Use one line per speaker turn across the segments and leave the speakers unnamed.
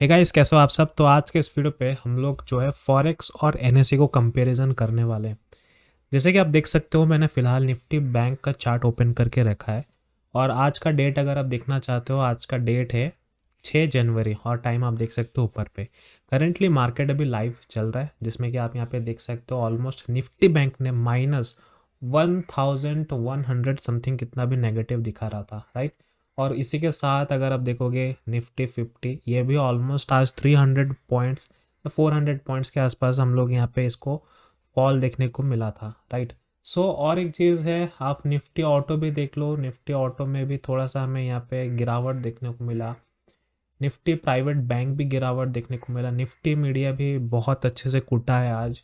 Hey guys, कैसे हो आप सब। तो आज के इस वीडियो पे हम लोग जो है फॉरेक्स और एनएससी को कंपैरिजन करने वाले हैं। जैसे कि आप देख सकते हो, मैंने फिलहाल निफ्टी बैंक का चार्ट ओपन करके रखा है। और आज का डेट अगर आप देखना चाहते हो, आज का डेट है 6 जनवरी और टाइम आप देख सकते हो ऊपर पे। करेंटली मार्केट अभी लाइव चल रहा है, जिसमें कि आप यहाँ पे देख सकते हो ऑलमोस्ट निफ्टी बैंक ने -1100 समथिंग कितना भी नेगेटिव दिखा रहा था, राइट। और इसी के साथ अगर आप देखोगे निफ्टी 50, ये भी ऑलमोस्ट आज 300 पॉइंट्स 400 पॉइंट्स के आसपास हम लोग यहाँ पे इसको फॉल देखने को मिला था, राइट। और एक चीज़ है, आप निफ्टी ऑटो भी देख लो। निफ्टी ऑटो में भी थोड़ा सा हमें यहाँ पे गिरावट देखने को मिला। निफ्टी प्राइवेट बैंक भी गिरावट देखने को मिला। निफ्टी मीडिया भी बहुत अच्छे से कूटा है आज।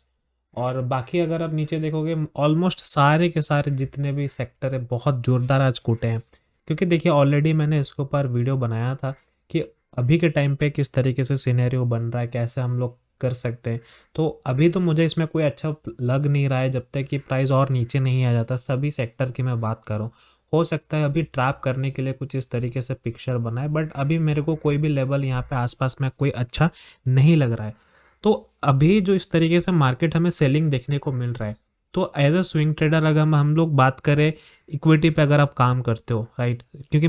और बाकी अगर आप नीचे देखोगे, ऑलमोस्ट सारे के सारे जितने भी सेक्टर है बहुत ज़ोरदार आज कूटे हैं। क्योंकि देखिए, ऑलरेडी मैंने इसके ऊपर वीडियो बनाया था कि अभी के टाइम पे किस तरीके से सिनेरियो बन रहा है, कैसे हम लोग कर सकते हैं। तो अभी तो मुझे इसमें कोई अच्छा लग नहीं रहा है, जब तक कि प्राइस और नीचे नहीं आ जाता। सभी सेक्टर की मैं बात करूँ, हो सकता है अभी ट्रैप करने के लिए कुछ इस तरीके से पिक्चर बनाए, बट अभी मेरे को कोई भी लेवल यहाँ पे आसपास में कोई अच्छा नहीं लग रहा है। तो अभी जो इस तरीके से मार्केट हमें सेलिंग देखने को मिल रहा है, तो एज अ स्विंग ट्रेडर अगर हम लोग बात करें इक्विटी पे, अगर आप काम करते हो, राइट, क्योंकि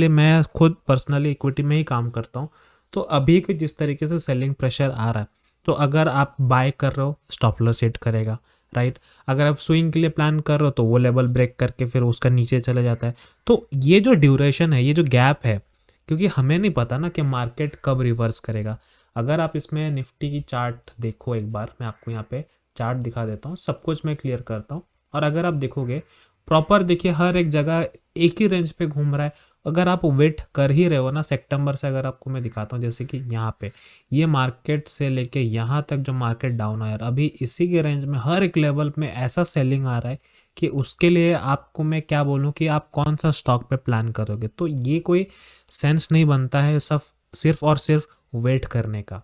मैं खुद पर्सनली इक्विटी में ही काम करता हूँ। तो अभी के जिस तरीके से सेलिंग प्रेशर आ रहा है, तो अगर आप बाय कर रहे हो स्टॉप लॉस सेट करेगा, राइट। अगर आप स्विंग के लिए प्लान कर रहे हो तो वो लेवल ब्रेक करके फिर उसका नीचे चले जाता है। तो ये जो ड्यूरेशन है, ये जो गैप है, क्योंकि हमें नहीं पता ना कि मार्केट कब रिवर्स करेगा। अगर आप इसमें निफ्टी की चार्ट देखो एक बार, मैं आपको यहाँ पे चार्ट दिखा देता हूँ, सब कुछ मैं क्लियर करता हूँ। और अगर आप देखोगे प्रॉपर, देखिए हर एक जगह एक ही रेंज पे घूम रहा है। अगर आप वेट कर ही रहे हो ना, सितंबर से अगर आपको मैं दिखाता हूँ, जैसे कि यहाँ पे ये मार्केट से लेके यहाँ तक जो मार्केट डाउन आया, अभी इसी के रेंज में हर एक लेवल में ऐसा सेलिंग आ रहा है कि उसके लिए आपको मैं क्या बोलूँ कि आप कौन सा स्टॉक पे प्लान करोगे। तो ये कोई सेंस नहीं बनता है सब सिर्फ और सिर्फ वेट करने का।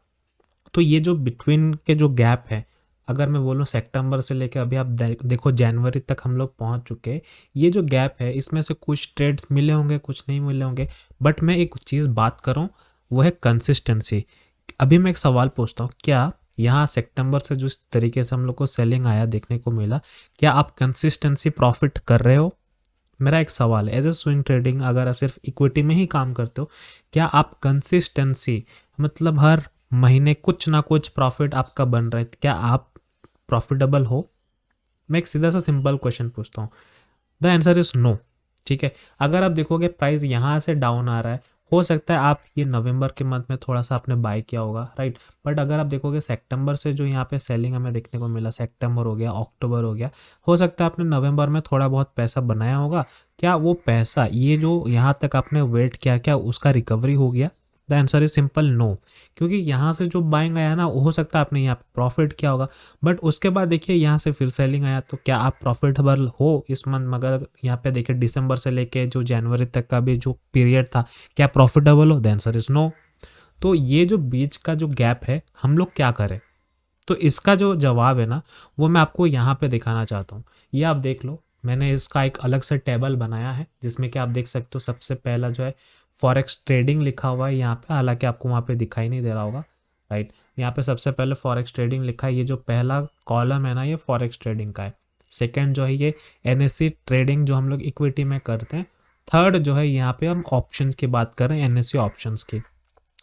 तो ये जो बिटवीन के जो गैप है, अगर मैं बोलूँ सितंबर से लेके अभी आप देखो जनवरी तक हम लोग पहुंच चुके हैं। ये जो गैप है, इसमें से कुछ ट्रेड्स मिले होंगे, कुछ नहीं मिले होंगे, बट मैं एक चीज़ बात करूँ, वो है कंसिस्टेंसी। अभी मैं एक सवाल पूछता हूँ, क्या यहाँ सितंबर से जिस तरीके से हम लोग को सेलिंग आया देखने को मिला, क्या आप कंसिस्टेंसी प्रॉफिट कर रहे हो? मेरा एक सवाल है, एज ए स्विंग ट्रेडिंग अगर आप सिर्फ इक्विटी में ही काम करते हो, क्या आप कंसिस्टेंसी, मतलब हर महीने कुछ ना कुछ प्रॉफिट आपका बन रहा है, क्या आप प्रॉफिटेबल हो? मैं एक सीधा सा सिंपल क्वेश्चन पूछता हूँ, द आंसर इज नो। ठीक है। अगर आप देखोगे प्राइस यहाँ से डाउन आ रहा है, हो सकता है आप ये नवंबर के मंथ में थोड़ा सा आपने बाय किया होगा, राइट। बट अगर आप देखोगे सितंबर से जो यहाँ पे सेलिंग हमें देखने को मिला, सितंबर हो गया, अक्टूबर हो गया, हो सकता है आपने नवंबर में थोड़ा बहुत पैसा बनाया होगा। क्या वो पैसा, ये जो यहाँ तक आपने वेट किया, क्या उसका रिकवरी हो गया? The answer is simple no. क्योंकि यहाँ से जो बाइंग आया ना, हो सकता है आपने यहाँ पे प्रॉफिट किया होगा, बट उसके बाद देखिए यहाँ से फिर सेलिंग आया, तो क्या आप प्रॉफिटेबल हो इस मंथ? मगर यहाँ पे देखिए दिसंबर से लेके जो जनवरी तक का भी जो पीरियड था, क्या प्रॉफिटेबल हो? The answer is no. तो ये जो बीच का जो गैप है, हम लोग क्या करें? तो इसका जो जवाब है ना, वो मैं आपको यहाँ पे दिखाना चाहता हूँ। ये आप देख लो, मैंने इसका एक अलग से टेबल बनाया है, जिसमें कि आप देख सकते हो सबसे पहला जो है फॉरेक्स ट्रेडिंग लिखा हुआ है यहाँ पे, हालांकि आपको वहाँ पे दिखाई नहीं दे रहा होगा, राइट। यहाँ पे सबसे पहले फॉरेक्स ट्रेडिंग लिखा है। ये जो पहला कॉलम है ना, ये फॉरेक्स ट्रेडिंग का है। सेकंड जो है ये एनएससी ट्रेडिंग जो हम लोग इक्विटी में करते हैं। थर्ड जो है यहाँ पे हम ऑप्शंस की बात कर रहे हैं, एनएससी ऑप्शंस की।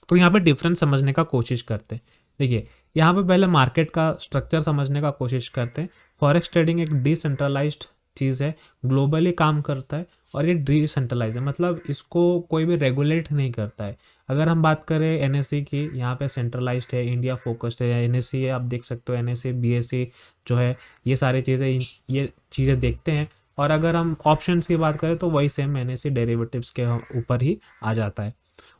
तो यहाँ पे डिफरेंस समझने का कोशिश करते हैं। देखिए, यहाँ पे पहले मार्केट का स्ट्रक्चर समझने का कोशिश करते हैं। फॉरेक्स ट्रेडिंग एक डिसेंट्रलाइज्ड चीज़ है, ग्लोबली काम करता है, और ये डिसेंट्रलाइज है, मतलब इसको कोई भी रेगुलेट नहीं करता है। अगर हम बात करें एनएससी की, यहाँ पे सेंट्रलाइज्ड है, इंडिया फोकस्ड है। एनएससी है, आप देख सकते हो एनएससी बीएससी जो है, ये सारी चीज़ें, ये चीज़ें देखते हैं। और अगर हम ऑप्शंस की बात करें तो वही सेम एनएससी डेरिवेटिव्स के ऊपर ही आ जाता है।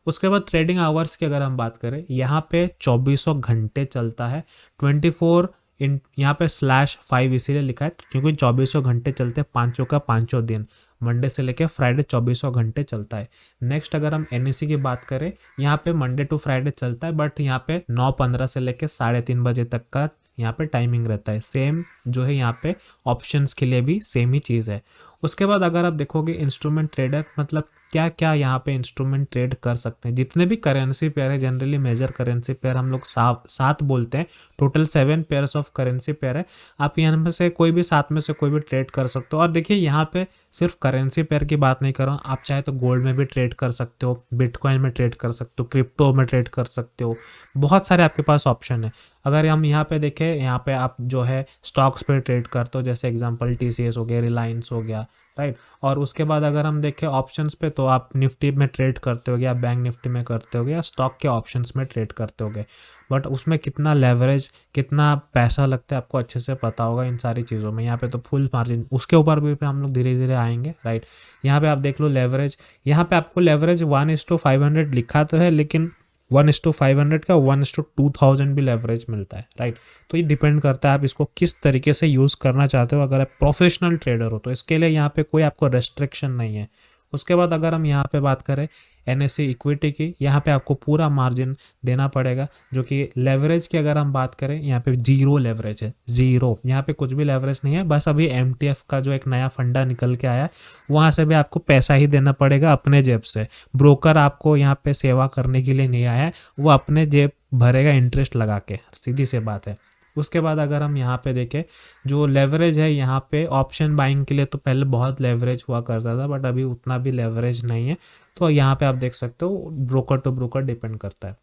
उसके बाद ट्रेडिंग आवर्स की अगर हम बात करें, यहाँ पे 2400 घंटे चलता है। 24 इन यहाँ पे /5 इसीलिए लिखा है क्योंकि 2400 घंटे चलते हैं, पाँचों का पाँचों दिन, मंडे से लेके फ्राइडे 2400 घंटे चलता है। नेक्स्ट अगर हम एनएससी की बात करें, यहाँ पे मंडे टू फ्राइडे चलता है, बट यहाँ पे 9:15 से लेके 3:30 बजे तक का यहाँ पे टाइमिंग रहता है। सेम जो है यहाँ पे ऑप्शंस के लिए भी सेम ही चीज़ है। उसके बाद अगर आप देखोगे इंस्ट्रूमेंट ट्रेडर, मतलब क्या क्या यहाँ पे इंस्ट्रूमेंट ट्रेड कर सकते हैं। जितने भी करेंसी पेयर है, जनरली मेजर करेंसी पेयर हम लोग सात बोलते हैं, total 7 pairs of currency pair है। आप यहाँ में से कोई भी 7 में से कोई भी ट्रेड कर सकते हो। और देखिए यहाँ पे सिर्फ करेंसी पेयर की बात नहीं कर रहा हूँ, आप चाहे तो गोल्ड में भी ट्रेड कर सकते हो, बिटकॉइन में ट्रेड कर सकते हो, क्रिप्टो में ट्रेड कर सकते हो, बहुत सारे आपके पास ऑप्शन है। अगर हम यहाँ पे देखें, यहाँ पे आप जो है स्टॉक्स पे ट्रेड करते हो, जैसे एग्जांपल टीसीएस हो गया, रिलायंस हो गया, राइट। और उसके बाद अगर हम देखें ऑप्शंस पे, तो आप निफ्टी में ट्रेड करते हो, या बैंक निफ्टी में करते हो, या स्टॉक के ऑप्शंस में ट्रेड करते होगे। बट उसमें कितना लेवरेज, कितना पैसा लगता है आपको अच्छे से पता होगा इन सारी चीज़ों में। यहाँ पे तो फुल मार्जिन, उसके ऊपर भी पे हम लोग धीरे धीरे आएंगे, राइट। यहाँ पे आप देख लो लेवरेज, यहाँ पे आपको लेवरेज 1:500 लिखा तो है, लेकिन 1:500 का 1:2000 भी लेवरेज मिलता है, राइट। तो ये डिपेंड करता है आप इसको किस तरीके से यूज़ करना चाहते हो। अगर आप प्रोफेशनल ट्रेडर हो तो इसके लिए यहाँ पे कोई आपको रेस्ट्रिक्शन नहीं है। उसके बाद अगर हम यहाँ पे बात करें एनएससी इक्विटी की, यहाँ पे आपको पूरा मार्जिन देना पड़ेगा, जो कि लेवरेज की अगर हम बात करें, यहाँ पे जीरो लेवरेज है, जीरो, यहाँ पे कुछ भी लेवरेज नहीं है। बस अभी एमटीएफ का जो एक नया फंडा निकल के आया है, वहाँ से भी आपको पैसा ही देना पड़ेगा अपने जेब से। ब्रोकर आपको यहाँ पे सेवा करने के लिए नहीं आया है, वो अपने जेब भरेगा इंटरेस्ट लगा के, सीधी सी बात है। उसके बाद अगर हम यहाँ पे देखें, जो लेवरेज है यहाँ पे ऑप्शन बाइंग के लिए, तो पहले बहुत लेवरेज हुआ करता था, बट अभी उतना भी लेवरेज नहीं है। तो यहाँ पे आप देख सकते हो ब्रोकर टू ब्रोकर डिपेंड करता है।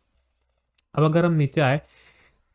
अब अगर हम नीचे आए,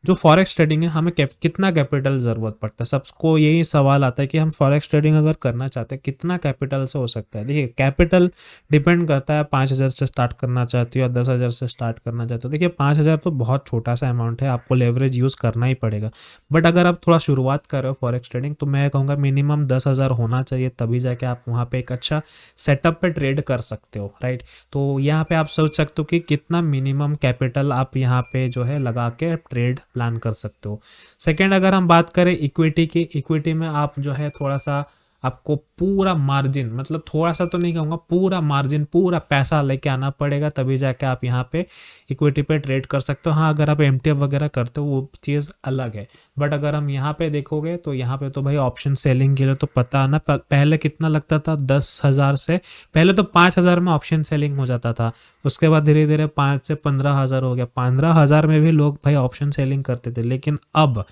जो फॉरेक्स ट्रेडिंग है, हमें कितना कैपिटल ज़रूरत पड़ता है। सबको यही सवाल आता है कि हम फॉरेक्स ट्रेडिंग अगर करना चाहते हैं कितना कैपिटल से हो सकता है। देखिए कैपिटल डिपेंड करता है, 5000 से स्टार्ट करना चाहती हो या 10,000 से स्टार्ट करना चाहते हो। देखिए 5000 तो बहुत छोटा सा अमाउंट है, आपको लेवरेज यूज़ करना ही पड़ेगा। बट अगर आप थोड़ा शुरुआत कर रहे हो फॉरेक्स ट्रेडिंग, तो मैं कहूँगा मिनिमम 10,000 होना चाहिए, तभी जाके आप वहाँ पर एक अच्छा सेटअप पर ट्रेड कर सकते हो, राइट। तो यहाँ पर आप सोच सकते हो कि कितना मिनिमम कैपिटल आप यहाँ पे जो है लगा के ट्रेड प्लान कर सकते हो। सेकेंड, अगर हम बात करें इक्विटी की, इक्विटी में आप जो है थोड़ा सा आपको पूरा मार्जिन, मतलब थोड़ा सा तो नहीं कहूँगा, पूरा मार्जिन, पूरा पैसा लेके आना पड़ेगा, तभी जाके आप यहाँ पे इक्विटी पे ट्रेड कर सकते हो। हाँ, अगर आप एमटीएफ वगैरह करते हो वो चीज़ अलग है। बट अगर हम यहाँ पे देखोगे तो यहाँ पे तो भाई ऑप्शन सेलिंग के लिए तो पता ना, पहले कितना लगता था, 10,000 से पहले तो 5,000 में ऑप्शन सेलिंग हो जाता था। उसके बाद धीरे धीरे 5 से 15,000 हो गया, 15,000 में भी लोग भाई ऑप्शन सेलिंग करते थे। लेकिन अब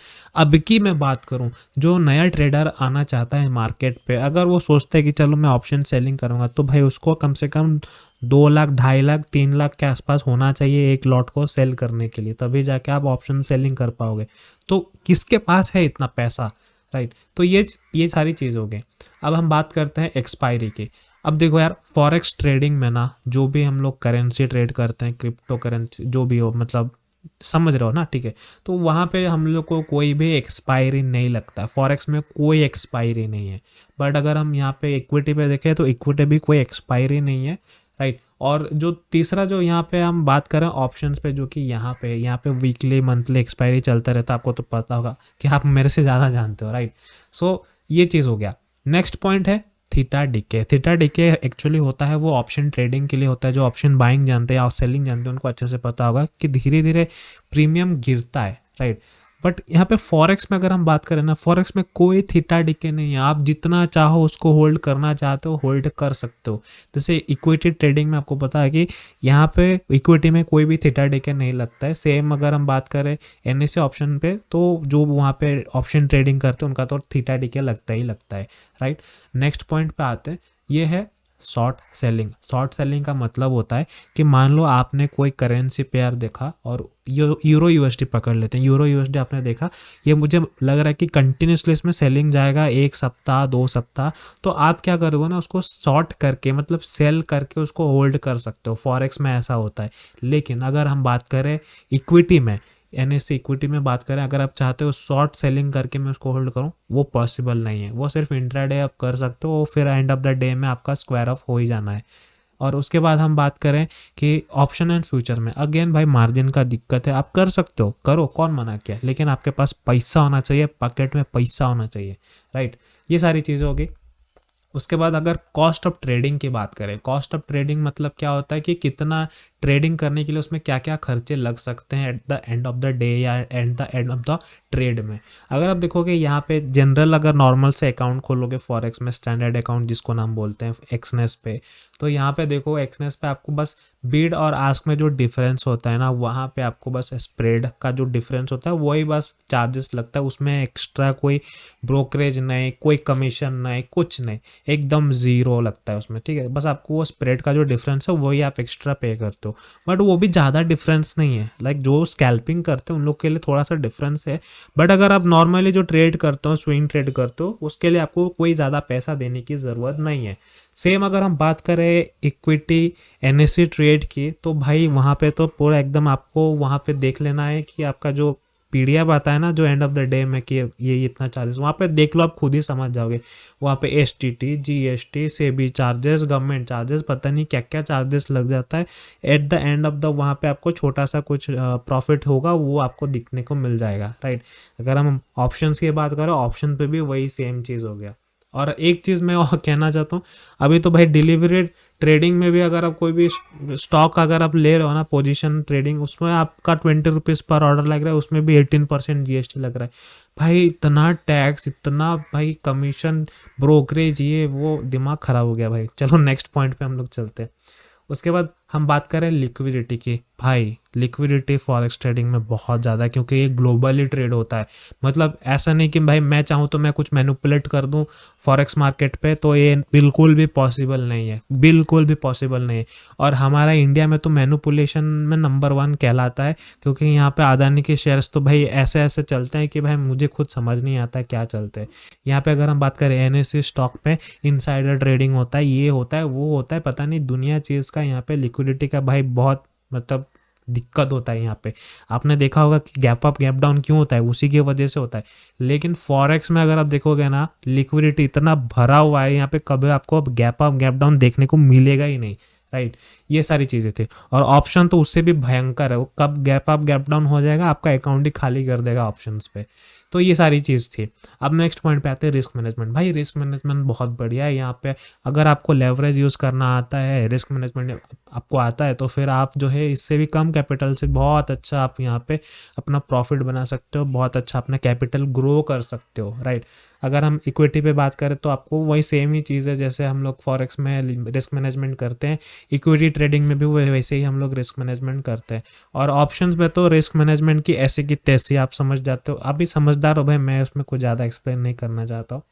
की मैं बात करूं, जो नया ट्रेडर आना चाहता है मार्केट पे, अगर वो सोचता है कि चलो मैं ऑप्शन सेलिंग करूंगा, तो भाई उसको कम से कम 2 लाख, 2.5 लाख, 3 लाख के आसपास होना चाहिए एक लॉट को सेल करने के लिए, तभी जाके आप ऑप्शन सेलिंग कर पाओगे। तो किसके पास है इतना पैसा, राइट। तो ये सारी चीज़ हो गई। अब हम बात करते हैं एक्सपायरी की। अब देखो यार, फॉरेक्स ट्रेडिंग में ना, जो भी हम लोग करेंसी ट्रेड करते हैं, क्रिप्टो करेंसी जो भी हो, मतलब समझ रहे हो ना, ठीक है। तो वहाँ पे हम लोग को कोई भी एक्सपायरी नहीं लगता, फॉरेक्स में कोई एक्सपायरी नहीं है। बट अगर हम यहाँ पे इक्विटी पे देखें, तो इक्विटी भी कोई एक्सपायरी नहीं है, राइट। और जो तीसरा, जो यहाँ पे हम बात करें ऑप्शंस पे, जो कि यहाँ पे वीकली मंथली एक्सपायरी चलता रहता है, आपको तो पता होगा कि आप मेरे से ज़्यादा जानते हो, राइट। सो ये चीज़ हो गया। नेक्स्ट पॉइंट है theta DK. Theta DK actually होता है, वो ऑप्शन ट्रेडिंग के लिए होता है। जो ऑप्शन बाइंग जानते हैं या सेलिंग जानते हैं उनको अच्छे से पता होगा कि धीरे धीरे प्रीमियम गिरता है, राइट। बट यहाँ पे फॉरेक्स में अगर हम बात करें ना, फॉरेक्स में कोई थीटा डीके नहीं है। आप जितना चाहो उसको होल्ड करना चाहते हो होल्ड कर सकते हो। जैसे इक्विटी ट्रेडिंग में आपको पता है कि यहाँ पे इक्विटी में कोई भी थीटा डीके नहीं लगता है। सेम अगर हम बात करें एनएससी ऑप्शन पे, तो जो वहाँ पे ऑप्शन ट्रेडिंग करते हैं उनका तो थीटा डीके लगता ही लगता है, राइट। नेक्स्ट पॉइंट पे आते हैं, ये है शॉर्ट सेलिंग। शॉर्ट सेलिंग का मतलब होता है कि मान लो आपने कोई करेंसी पेयर देखा और यूरो यूएसडी पकड़ लेते हैं। यूरो यूएसडी आपने देखा, ये मुझे लग रहा है कि कंटिन्यूसली इसमें सेलिंग जाएगा 1 सप्ताह 2 सप्ताह, तो आप क्या करोगे ना, उसको शॉर्ट करके, मतलब सेल करके उसको होल्ड कर सकते हो। फॉरेक्स में ऐसा होता है। लेकिन अगर हम बात करें इक्विटी में, एनएससी इक्विटी में बात करें, अगर आप चाहते हो शॉर्ट सेलिंग करके मैं उसको होल्ड करूं, वो पॉसिबल नहीं है। वो सिर्फ इंट्राडे आप कर सकते हो, फिर एंड ऑफ द डे में आपका स्क्वायर ऑफ हो ही जाना है। और उसके बाद हम बात करें कि ऑप्शन एंड फ्यूचर में, अगेन भाई मार्जिन का दिक्कत है। आप कर सकते हो, करो, कौन मना किया, लेकिन आपके पास पैसा होना चाहिए, पॉकेट में पैसा होना चाहिए, राइट। ये सारी चीज़ें होगी। उसके बाद अगर कॉस्ट ऑफ ट्रेडिंग की बात करें, कॉस्ट ऑफ ट्रेडिंग मतलब क्या होता है कि कितना ट्रेडिंग करने के लिए उसमें क्या क्या खर्चे लग सकते हैं at the end of the day या at the end of the trade में। अगर आप देखोगे यहाँ पे जनरल अगर नॉर्मल से अकाउंट खोलोगे फॉरेक्स में, स्टैंडर्ड अकाउंट जिसको नाम बोलते हैं एक्सनेस पे, तो यहाँ पे देखो एक्सनेस पे आपको बस बीड और आस्क में जो डिफरेंस होता है ना, वहाँ पे आपको बस स्प्रेड का जो डिफरेंस होता है वही बस चार्जेस लगता है, उसमें एक्स्ट्रा कोई ब्रोकरेज नहीं, कोई कमीशन नहीं, कुछ नहीं, एकदम ज़ीरो लगता है उसमें, ठीक है। बस आपको वो स्प्रेड का जो डिफरेंस है वही आप एक्स्ट्रा पे करते हो, बट वो भी ज़्यादा डिफरेंस नहीं है। लाइक जो स्कैल्पिंग करते हैं उन लोग के लिए थोड़ा सा डिफरेंस है, बट अगर आप नॉर्मली जो ट्रेड करते हो, स्विंग ट्रेड करते हो, उसके लिए आपको कोई ज़्यादा पैसा देने की ज़रूरत नहीं है। सेम अगर हम बात करें इक्विटी एनएससी ट्रेड की, तो भाई वहाँ पे तो पूरा एकदम आपको वहाँ पे देख लेना है कि आपका जो पीडीएफ आता है ना जो एंड ऑफ द डे में कि ये इतना चार्जेस, वहाँ पे देख लो, आप खुद ही समझ जाओगे। वहाँ पे STT, GST, SEBI charges, government charges, पता नहीं क्या क्या चार्जेस लग जाता है। Eight the end of the वहाँ पे आपको छोटा सा कुछ प्रॉफिट होगा वो आपको दिखने को मिल जाएगा, राइट। अगर हम ऑप्शंस की बात करें, ऑप्शन पे भी वही सेम चीज़ हो गया। और एक चीज़ मैं और कहना चाहता हूँ, अभी तो भाई डिलीवरी ट्रेडिंग में भी अगर आप कोई भी स्टॉक अगर आप ले रहे हो ना, पोजीशन ट्रेडिंग, उसमें आपका 20 रुपीज़ पर ऑर्डर लग रहा है, उसमें भी 18% जीएसटी लग रहा है। भाई इतना टैक्स, इतना भाई कमीशन, ब्रोकरेज, ये वो, दिमाग ख़राब हो गया भाई। चलो नेक्स्ट पॉइंट पे हम लोग चलते हैं। उसके बाद हम बात करें लिक्विडिटी की। भाई लिक्विडिटी फॉरेक्स ट्रेडिंग में बहुत ज़्यादा है, क्योंकि ये ग्लोबली ट्रेड होता है। मतलब ऐसा नहीं कि भाई मैं चाहूँ तो मैं कुछ मैनिपुलेट कर दूँ फॉरेक्स मार्केट पे, तो ये बिल्कुल भी पॉसिबल नहीं है, बिल्कुल भी पॉसिबल नहीं है। और हमारा इंडिया में तो मैनिपुलेशन में नंबर 1 कहलाता है, क्योंकि यहाँ पे अदानी के शेयर्स तो भाई ऐसे ऐसे चलते हैं कि भाई मुझे खुद समझ नहीं आता क्या चलते हैं। यहाँ पे अगर हम बात करें एनएससी स्टॉक पे, इनसाइडर ट्रेडिंग होता है, ये होता है, वो होता है, पता नहीं दुनिया चीज़ का। यहाँ पे लिक्विडिटी का भाई बहुत मतलब दिक्कत होता है यहाँ पे। आपने देखा होगा कि गैप अप गैप डाउन क्यों होता है, उसी की वजह से होता है। लेकिन फॉरेक्स में अगर आप देखोगे ना, लिक्विडिटी इतना भरा हुआ है यहाँ पे, कभी आपको अब गैप अप गैप डाउन देखने को मिलेगा ही नहीं, राइट। ये सारी चीज़ें थी। और ऑप्शन तो उससे भी भयंकर है, वो कब गैप अप गैप डाउन हो जाएगा, आपका अकाउंट ही खाली कर देगा ऑप्शंस पे। तो ये सारी चीज़ थी। अब नेक्स्ट पॉइंट पे आते हैं रिस्क मैनेजमेंट। भाई रिस्क मैनेजमेंट बहुत बढ़िया है यहाँ पे। अगर आपको लेवरेज यूज़ करना आता है, रिस्क मैनेजमेंट आपको आता है, तो फिर आप जो है इससे भी कम कैपिटल से बहुत अच्छा आप यहाँ पे अपना प्रॉफिट बना सकते हो, बहुत अच्छा अपना कैपिटल ग्रो कर सकते हो, राइट। अगर हम इक्विटी पे बात करें तो आपको वही सेम ही चीज़ है, जैसे हम लोग फॉरेक्स में रिस्क मैनेजमेंट करते हैं, इक्विटी ट्रेडिंग में भी वैसे ही हम लोग रिस्क मैनेजमेंट करते हैं। और ऑप्शंस में तो रिस्क मैनेजमेंट की ऐसी की तैसी आप समझ जाते हो, आप भी समझदार हो भाई, मैं उसमें कुछ ज़्यादा एक्सप्लेन नहीं करना चाहता हूँ।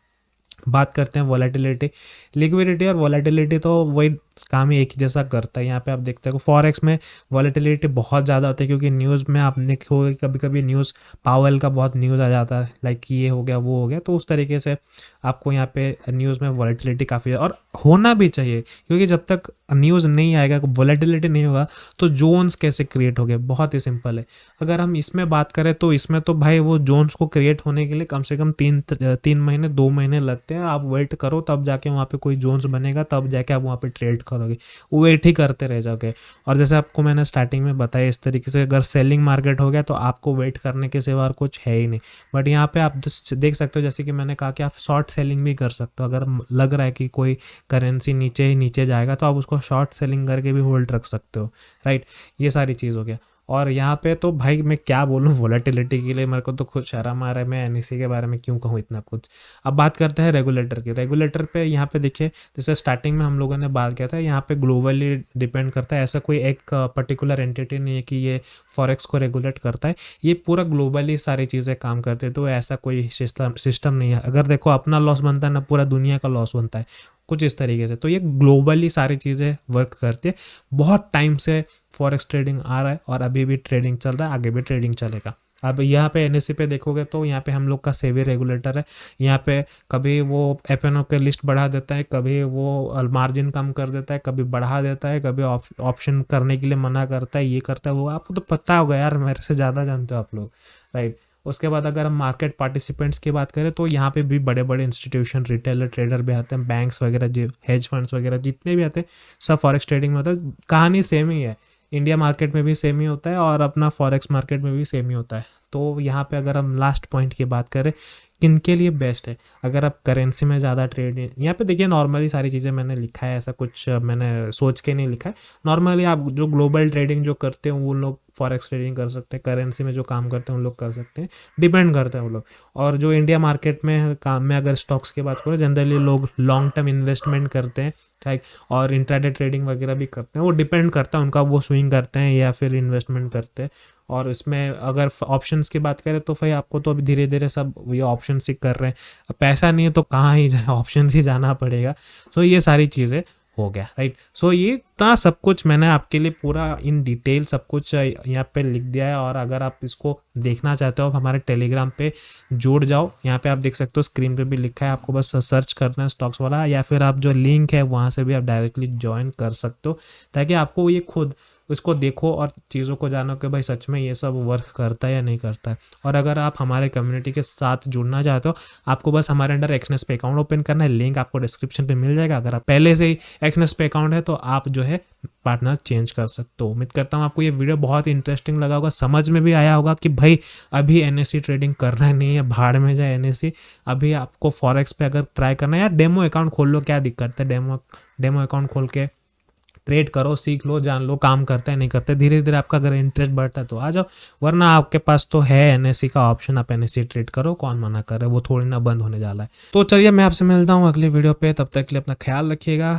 बात करते हैं वॉलेटिलिटी, लिक्विडिटी और वॉलेटिलिटी तो वही काम ही एक ही जैसा करता है। यहाँ पे आप देखते हो फॉरेक्स में वॉलेटिलिटी बहुत ज़्यादा होती है, क्योंकि न्यूज़ में आप देखोगे कभी कभी न्यूज़, पावेल का बहुत न्यूज़ आ जाता है, लाइक कि ये हो गया वो हो गया, तो उस तरीके से आपको यहाँ पे न्यूज़ में वॉलेटिलिटी काफ़ी, और होना भी चाहिए, क्योंकि जब तक न्यूज़ नहीं आएगा, वॉलेटिलिटी नहीं होगा, तो जोन्स कैसे क्रिएट हो गए, बहुत ही सिंपल है। अगर हम इसमें बात करें तो इसमें तो भाई वो जोन्स को क्रिएट होने के लिए कम से कम 3 महीने 2 महीने लगते हैं। आप वेट करो तब जाके वहाँ पे कोई जोन्स बनेगा, तब जाके आप वहाँ पे ट्रेड करोगे, वेट ही करते रह जाओगे। और जैसे आपको मैंने स्टार्टिंग में बताया, इस तरीके से अगर सेलिंग मार्केट हो गया तो आपको वेट करने के सिवा और कुछ है ही नहीं। बट यहाँ पे आप देख सकते हो, जैसे कि मैंने कहा कि आप शॉर्ट सेलिंग भी कर सकते हो। अगर लग रहा है कि कोई करेंसी नीचे ही नीचे जाएगा तो आप उसको शॉर्ट सेलिंग करके भी होल्ड रख सकते हो, राइट। ये सारी चीज़ हो गया। और यहाँ पे तो भाई मैं क्या बोलूँ, वोलेटिलिटी के लिए मेरे को तो खुद शर्म आ रहा है, मैं एनएससी के बारे में क्यों कहूँ इतना कुछ। अब बात करते हैं रेगुलेटर की। रेगुलेटर पे यहाँ पे देखिए, जैसे स्टार्टिंग में हम लोगों ने बात किया था, यहाँ पे ग्लोबली डिपेंड करता है, ऐसा कोई एक पर्टिकुलर एंटिटी नहीं है कि ये फॉरेक्स को रेगुलेट करता है, ये पूरा ग्लोबली सारी चीज़ें काम करते हैं। तो ऐसा कोई सिस्टम नहीं है, अगर देखो अपना लॉस बनता है ना, पूरा दुनिया का लॉस बनता है, कुछ इस तरीके से। तो ये ग्लोबली सारी चीज़ें वर्क करती है। बहुत टाइम से फॉरेक्स ट्रेडिंग आ रहा है और अभी भी ट्रेडिंग चल रहा है, आगे भी ट्रेडिंग चलेगा। अब यहाँ पे एनएससी पे देखोगे तो यहाँ पे हम लोग का सेबी रेगुलेटर है। यहाँ पे कभी वो एफएनओ के लिस्ट बढ़ा देता है, कभी वो मार्जिन कम कर देता है, कभी बढ़ा देता है, कभी ऑप्शन करने के लिए मना करता है, ये करता है वो। आपको तो पता होगा यार, मेरे से ज़्यादा जानते हो आप लोग, राइट। उसके बाद अगर हम मार्केट पार्टिसिपेंट्स की बात करें तो यहाँ पे भी बड़े बड़े इंस्टीट्यूशन, रिटेलर, ट्रेडर भी आते हैं, बैंक्स वगैरह, जो हेज फंड्स वगैरह जितने भी आते हैं, सब फॉरेक्स ट्रेडिंग में होता है। कहानी सेम ही है, इंडिया मार्केट में भी सेम ही होता है और अपना फॉरेक्स मार्केट में भी सेम ही होता है। तो यहाँ पे अगर हम लास्ट पॉइंट की बात करें किन के लिए बेस्ट है। अगर आप करेंसी में ज़्यादा ट्रेड, यहाँ पे देखिए नॉर्मली सारी चीज़ें मैंने लिखा है, ऐसा कुछ मैंने सोच के नहीं लिखा है। नॉर्मली आप जो ग्लोबल ट्रेडिंग जो करते हैं वो लोग फॉरेक्स ट्रेडिंग कर सकते हैं, करेंसी में जो काम करते हैं उन लोग कर सकते हैं, डिपेंड करता है वो लोग। और जो इंडिया मार्केट में काम में अगर स्टॉक्स की बात करें, जनरली लोग लॉन्ग टर्म इन्वेस्टमेंट करते हैं, राइट, और इंट्राडे ट्रेडिंग वगैरह भी करते हैं। वो डिपेंड करता है उनका, वो स्विंग करते हैं या फिर इन्वेस्टमेंट करते हैं। और इसमें अगर ऑप्शंस की बात करें तो भाई आपको तो अभी धीरे धीरे सब ये ऑप्शन ही कर रहे हैं। अब पैसा नहीं है तो कहाँ ही जाए, ऑप्शन ही जाना पड़ेगा। सो ये सारी चीज़ें हो गया, राइट। सो ये था सब कुछ, मैंने आपके लिए पूरा इन डिटेल सब कुछ यहाँ पे लिख दिया है। और अगर आप इसको देखना चाहते हो, आप हमारे टेलीग्राम पे जुड़ जाओ। यहाँ पे आप देख सकते हो स्क्रीन पे भी लिखा है, आपको बस सर्च करना है स्टॉक्स वाला, या फिर आप जो लिंक है वहाँ से भी आप डायरेक्टली ज्वाइन कर सकते हो, ताकि आपको ये खुद उसको देखो और चीज़ों को जानो कि भाई सच में ये सब वर्क करता है या नहीं करता है। और अगर आप हमारे कम्युनिटी के साथ जुड़ना चाहते हो, आपको बस हमारे अंडर एक्सनेस पे अकाउंट ओपन करना है, लिंक आपको डिस्क्रिप्शन पे मिल जाएगा। अगर आप पहले से ही एक्सनेस पे अकाउंट है तो आप जो है पार्टनर चेंज कर सकते हो। उम्मीद करता हूँ आपको ये वीडियो बहुत इंटरेस्टिंग लगा होगा, समझ में भी आया होगा कि भाई अभी एनएससी ट्रेडिंग करना नहीं है, भाड़ में जाए एनएससी। अभी आपको फॉरेक्स पे अगर ट्राई करना है, या डेमो अकाउंट खोल लो, क्या दिक्कत है, डेमो अकाउंट खोल के ट्रेड करो, सीख लो, जान लो काम करता है नहीं करता है। धीरे धीरे आपका अगर इंटरेस्ट बढ़ता है तो आ जाओ, वरना आपके पास तो है एनएससी का ऑप्शन, आप एनएससी ट्रेड करो, कौन मना कर रहा है, वो थोड़ी ना बंद होने जा रहा है। तो चलिए मैं आपसे मिलता हूँ अगली वीडियो पे, तब तक के लिए अपना ख्याल रखिएगा।